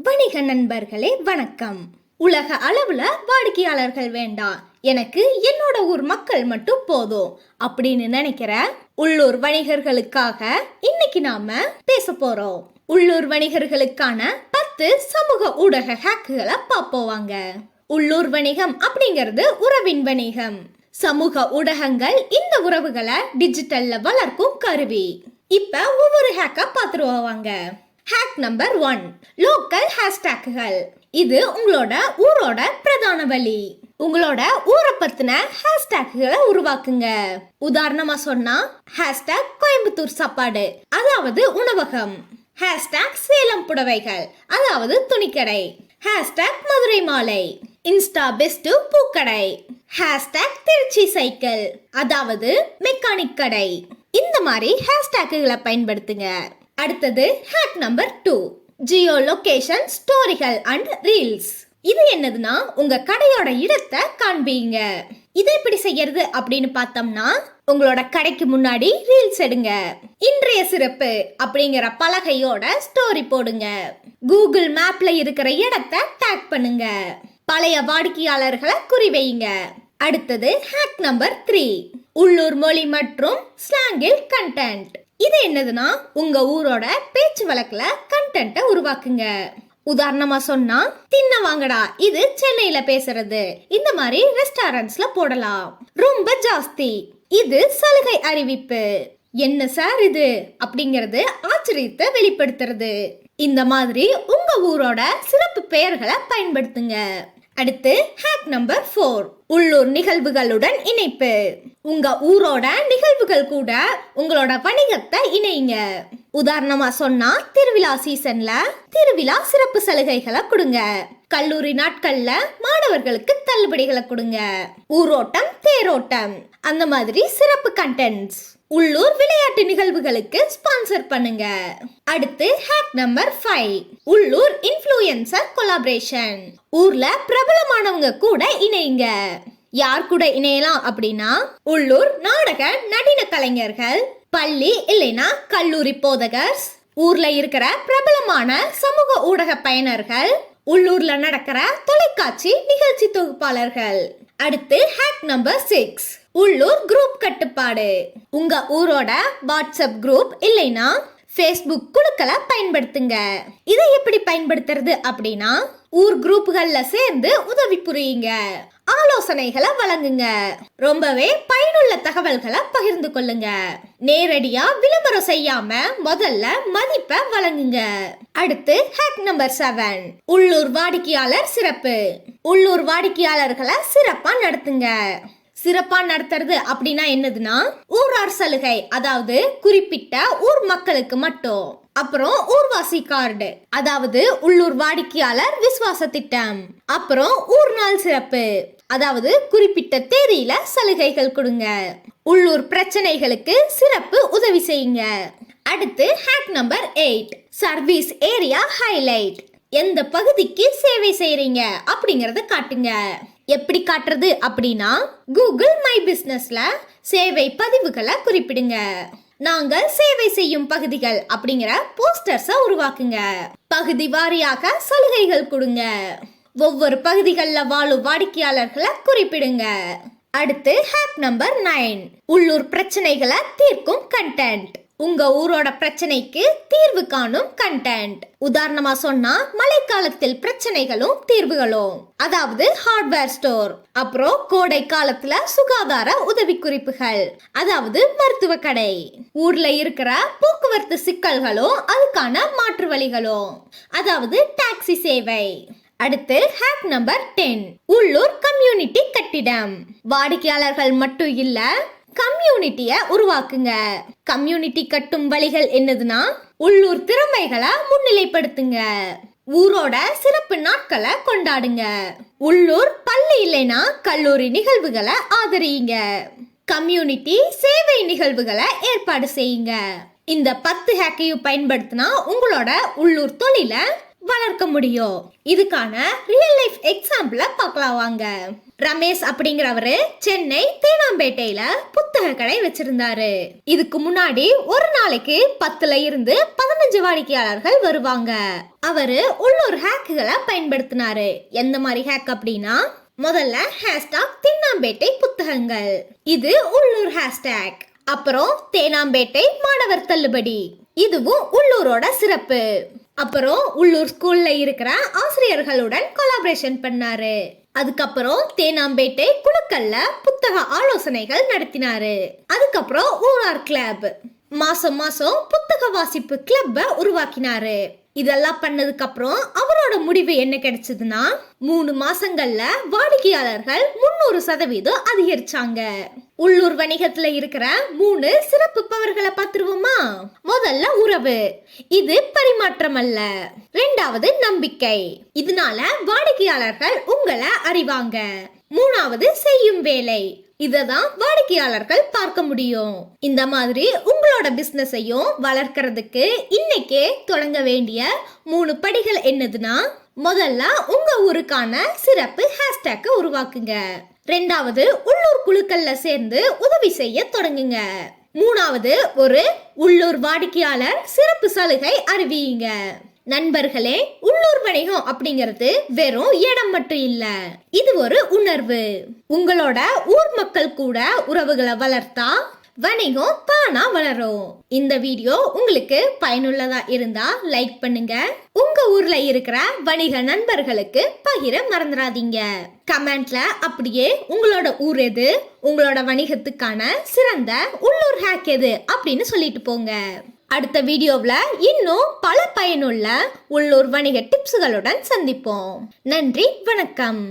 வணிக நண்பர்களே வணக்கம். உலக அளவுல வாடிக்கையாளர்கள் வேண்டாம், எனக்கு என்னோட ஊர் மக்கள் மட்டும் போதும் அப்படின்னு நினைக்கிற உள்ளூர் வணிகர்களுக்காக இன்னைக்கு நாம பேச போறோம். உள்ளூர் வணிகர்களுக்கான 10 சமூக ஊடக ஹேக்குகளை பார்ப்போவாங்க. உள்ளூர் வணிகம் அப்படிங்கிறது உறவின் வணிகம். சமூக ஊடகங்கள் இந்த உறவுகளை டிஜிட்டல்ல வளர்க்கும் கருவி. இப்ப ஒவ்வொரு ஹேக்கா பார்த்துருவாங்க. ஹேக் நம்பர் 1, லோக்கல் ஹேஷ்டேக்குகள். இது உங்களோட ஊரோட பிரதான வழி. உங்களோட ஊரை பத்தின ஹேஷ்டேக்குகளை உருவாக்குங்க. உதாரணமா சொன்னா ஹேஷ்டேக் கோயம்புத்தூர் சாப்பாடு, அதாவது உணவகம். ஹேஷ்டேக் சேலம் புடவைகள், அதாவது துணிக்கடை. ஹேஷ்டேக் மதுரை மாலை, இன்ஸ்டா பெஸ்ட் பூக்கடை. ஹேஷ்டேக் திருச்சி சைக்கிள், அதாவது மெக்கானிக் கடை. இந்த மாதிரி ஹேஷ்டேக்குகளை பயன்படுத்துங்க. அடுத்தது ஹேக் நம்பர் 2, ஜியோ லொகேஷன் ஸ்டோரிகள் அண்ட் ரீல்ஸ். இது என்னதுன்னா உங்க கடையோட இடத்தை காண்பீங்க. இதை எப்படி செய்யறது அப்படின்னு பார்த்தோம்னா, உங்களோட கடைக்கு முன்னாடி ரீல்ஸ் எடுங்க. இன்றைய சிறப்பு அப்படிங்கிற பலகையோட ஸ்டோரி போடுங்க. கூகுள் மேப்ல இருக்கிற இடத்தை டேக் பண்ணுங்க. பழைய வாடிக்கையாளர்களை குறிவையுங்க. அடுத்தது ஹேக் நம்பர் 3, உள்ளூர் மொழி மற்றும் ஸ்லாங்கில் கண்டென்ட். இது என்னதுன்னா உங்க ஊரோட பேச்சு வழக்குல கண்டென்ட்டை உருவாக்குங்க. உதாரணமா சொன்னா தின்ன வாங்கடா, இது சென்னையில பேசுறது. இந்த மாதிரி ரெஸ்டாரண்ட்ஸ்ல போடலாம். ரொம்ப ஜாஸ்தி, இது சலுகை அறிவிப்பு. என்ன சார் இது அப்படிங்கறது ஆச்சரியத்தை வெளிப்படுத்துறது. இந்த மாதிரி உங்க ஊரோட சிறப்பு பெயர்களை பயன்படுத்துங்க. அடுத்து ஹேக் நம்பர் 4, உள்ளூர் நிகழ்வுகளுடன் இணைப்பு. உங்க ஊரோட நிகழ்வுகள் கூட உங்களோட வணிகத்தை இணைங்க. உதாரணமா சொன்னா திருவிழா சீசன்ல திருவிழா சிறப்பு சலுகைகளை கொடுங்க. கல்லூரி நாட்கள்ல மாணவர்களுக்கு தள்ளுபடிகளை கொடுங்க. ஊரோட்டம், தேரோட்டம், அந்த மாதிரி சிறப்பு கண்டென்ட்ஸ். உள்ளூர் விளையாட்டு நிகழ்வுகளுக்கு ஸ்பான்சர் பண்ணுங்க. அடுத்து ஹேக் நம்பர் 5, உள்ளூர் இன்ஃப்ளூயன்சர் கொலாபரேஷன். ஊர்ல பிரபலமானவங்க கூட இணைங்க. யார் கூட இணையலாம் அப்படின்னா உள்ளூர் நாடக நடின கலைஞர்கள், பள்ளி இல்லைனா கல்லூரி போதகர்ஸ், ஊர்ல இருக்கிற பிரபலமான சமூக ஊடக பயனர்கள், உள்ளூர்ல நடக்கிற தொலைக்காட்சி நிகழ்ச்சி தொகுப்பாளர்கள். அடுத்து ஹேக் நம்பர் 6, உள்ளூர் குரூப் கட்டுப்பாடு. உங்க ஊரோட வாட்ஸ்அப் குரூப் இல்லைனா ஃபேஸ்புக் குழுக்களை பயன்படுத்துங்க. இதை எப்படி பயன்படுத்துறது அப்படின்னா, ஊர் குரூப்புகள்ல சேர்ந்து உதவி புரியுங்க, ஆலோசனைகளை வழங்குங்க, ரொம்பவே பயனுள்ள தகவல்களை பகிர்ந்து கொள்ளுங்க. நேரடியா விளம்பரம் செய்யாம முதல்ல மதிப்பை வழங்குங்க. அடுத்து ஹேக் நம்பர் 7, உள்ளூர் வாடிக்கையாளர் சிறப்பு. உள்ளூர் வாடிக்கையாளர்களை சிறப்பா நடத்துங்க. சிறப்பா நடத்துறது அப்படின்னா என்னதுன்னா ஊரார் சலுகை, அதாவது குறிப்பிட்ட ஊர் மக்களுக்கு மட்டும். அப்புறம் ஊர்வாசி கார்டு, அதாவது உள்ளூர் வாடிக்கையாளர் விசுவாச திட்டம். அப்புறம் ஊர் நாள் சிறப்பு, அதாவது குறிப்பிட்ட தேதியில சலுகைகள் கொடுங்க. உள்ளூர் பிரச்சனைகளுக்கு சிறப்பு உதவி செய்யுங்க. அடுத்து hack number 8, service area highlight. எந்த பகுதிக்கு சேவை செய்றீங்க அப்படிங்கறத காட்டுங்க. எப்படி காட்டுறது அப்படின்னா, கூகுள் மை பிசினஸ்ல சேவை பதிவுகளை குறிப்பிடுங்க. நாங்கள் சேவை செய்யும் பகுதிகள் அப்படிங்கிற போஸ்டர்ஸை உருவாக்குங்க. பகுதி வாரியாக சலுகைகள் கொடுங்க. ஒவ்வொரு பகுதிகளில் வாழும் வாடிக்கையாளர்களை குறிப்பிடுங்க. அடுத்து ஹேக் நம்பர் 9, உள்ளூர் பிரச்சனைகளை தீர்க்கும் கண்டென்ட். உங்க ஊரோட பிரச்சனைக்கு தீர்வு காணும் கண்டென்ட். உதாரணமா சொன்னா மழைக்காலத்தில் பிரச்சனைகளும் தீர்வுகளும், அதாவது ஹார்ட்வேர் ஸ்டோர். அப்புறம் கோடை காலத்துல சுகாதார உதவி குறிப்புகள், அதாவது மருத்துவ கடை. ஊர்ல இருக்கிற போக்குவரத்து சிக்கல்களும் அதுக்கான மாற்று வழிகளும், அதாவது டாக்ஸி சேவை. அடுத்து ஹேக் நம்பர் 10, உள்ளூர் கம்யூனிட்டி கட்டிடம். வாடிக்கையாளர்கள் மட்டும் இல்ல, கம்யூனிட்டிய உருவாக்குங்க. கம்யூனிட்டி கட்டும் வழிகள் என்னதுன்னா, உள்ளூர் திறமைகளை முன்னிலைப்படுத்துங்க. ஊரோட சிறப்பு நாட்களை கொண்டாடுங்க. உள்ளூர் பள்ளி இல்லைனா கல்லூரி நிகழ்வுகளை ஆதரியுங்க. கம்யூனிட்டி சேவை நிகழ்வுகளை ஏற்பாடு செய்யுங்க. இந்த 10 ஹேக்கையும் பயன்படுத்தினா உங்களோட உள்ளூர் தொழிலை வளர்க்க முடியும். இதுக்கான ரியல் லைஃப் எக்ஸாம்பிள பார்க்கலாம் வாங்க. ரமேஷ் அப்படிங்கிறவரு சென்னை தேனாம்பேட்டையில புத்தக கடை வச்சிருந்தாரு. இதுக்கு முன்னாடி ஒரு நாளைக்கு 10ல இருந்து 15 வாடிக்கையாளர்கள் வருவாங்க. அவரு உள்ளூர் ஹேக்குகளை பயன்படுத்தினாரு. எந்த மாதிரி ஹேக் அப்படின்னா, முதல்ல ஹேஷ்டாக் தேனாம்பேட்டை புத்தகங்கள், இது உள்ளூர் ஹேஷ்டாக். அப்புறம் தேனாம்பேட்டை மாணவர் தள்ளுபடி, இதுவும் உள்ளூரோட சிறப்பு. அப்புறம் உள்ளூர் ஸ்கூல்ல இருக்கிற ஆசிரியர்களுடன் கொலாபரேஷன் பண்ணாரு. அதுக்கப்புறம் தேனாம்பேட்டை குழுக்கள்ல புத்தக ஆலோசனைகள் நடத்தினாரு. அதுக்கப்புறம் ஊரார் கிளப், மாசம் மாசம் புத்தக வாசிப்பு கிளப்ப உருவாக்கினாரு. இதெல்லாம் பண்ணதுக்கு அப்புறம் அவரோட முடிவு என்ன கிடைச்சதுன்னா, 3 மாசங்கள்ல வாடிக்கையாளர்கள் 300% அதிகரிச்சாங்க. உள்ளூர் வணிகத்துல இருக்கிற 3 சிறப்பு பவர்களை பார்த்துருவோமா? முதல்ல உறவு, இது பரிமாற்றம் அல்ல. 2வது நம்பிக்கை, இதனால வாடிக்கையாளர்கள் உங்களை அறிவாங்க. 3வது செய்யும் வேலை, இததான் வாடிக்கையாளர்கள் பார்க்க முடியும். இந்த மாதிரி உங்களோட பிசினஸையும் வளர்க்கறதுக்கு இன்னைக்கே தொடங்க வேண்டிய 3 படிகள் என்னதுன்னா, முதல்ல உங்க ஊருக்கான சிறப்பு ஹேஷ்டேக்க உருவாக்குங்க. 2வது உள்ளூர் குழுக்கள்ல சேர்ந்து உதவி செய்ய தொடங்குங்க. 3வது ஒரு உள்ளூர் வாடிக்கையாளர் சிறப்பு சலுகை அறிவியுங்க. நண்பர்களே, உள்ளூர் வணிகம் அப்படிங்கிறது வெறும் இடம் மட்டும் இல்ல, இது ஒரு உணர்வு. உங்களோட ஊர் மக்கள் கூட உறவுகளை வளர்த்தா வணிகம் தானா வளரும். இந்த வீடியோ உங்களுக்கு பயனுள்ளதா இருந்தா லைக் பண்ணுங்க. உங்க ஊர்ல இருக்கிற வணிக நண்பர்களுக்கு பகிர மறந்துடாதீங்க. கமெண்ட்ல அப்படியே உங்களோட ஊர் எது, உங்களோட வணிகத்துக்கான சிறந்த உள்ளூர் ஹேக் எது அப்படின்னு சொல்லிட்டு போங்க. அடுத்த வீடியோவில் இன்னும் பல பயனுள்ள உள்ளூர் வணிக டிப்ஸுகளுடன் சந்திப்போம். நன்றி, வணக்கம்.